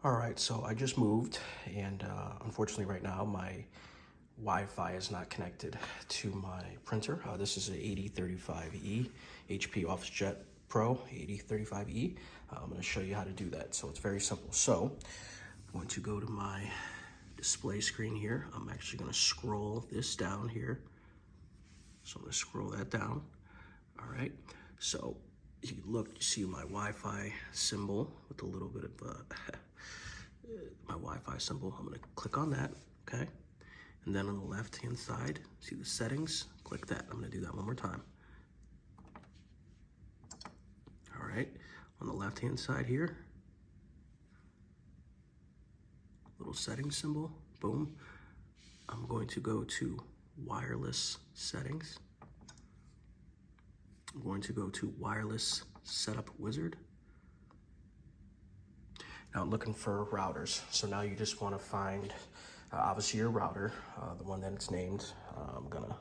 All right, so I just moved, and unfortunately right now my Wi-Fi is not connected to my printer. This is an 8035E HP OfficeJet Pro 8035E. I'm going to show you how to do that. So it's very simple. So I'm going to go to my display screen here. I'm actually going to scroll this down here. So I'm going to scroll that down. All right. So you look, you see my Wi-Fi symbol with a little bit of my Wi-Fi symbol. I'm going to click on that. Okay. And then on the left-hand side, see the settings? Click that. I'm going to do that one more time. All right. On the left-hand side here, little settings symbol. Boom. I'm going to go to wireless settings. I'm going to go to wireless setup wizard. Now looking for routers. So now you just want to find obviously your router, the one that it's named. I'm gonna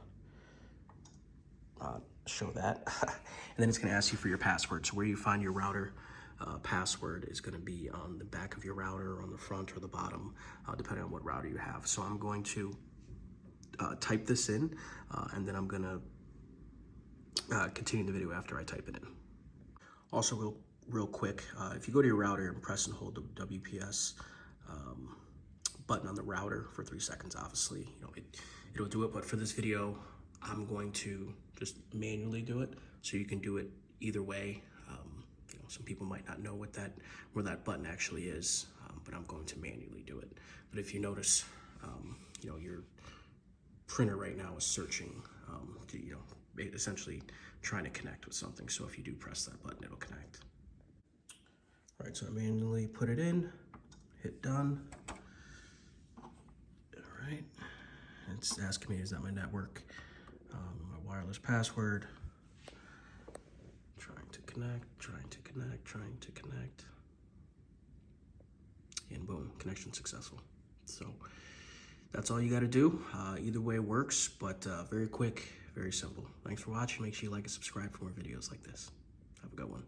show that. And then it's gonna ask you for your password. So where you find your router password is gonna be on the back of your router, on the front or the bottom, depending on what router you have. So I'm going to type this in, and then I'm gonna continue the video after I type it in. Also, real quick, if you go to your router and press and hold the WPS button on the router for 3 seconds, obviously, it'll do it. But for this video, I'm going to just manually do it. So you can do it either way. Some people might not know where that button actually is, but I'm going to manually do it. But if you notice, your printer right now is searching, essentially trying to connect with something. So if you do press that button, it'll connect. All right, so I manually put it in, hit done. All right, it's asking me, is that my network? My wireless password. Trying to connect. And boom, connection successful. So that's all you got to do. Either way works, but very quick, very simple. Thanks for watching. Make sure you like and subscribe for more videos like this. Have a good one.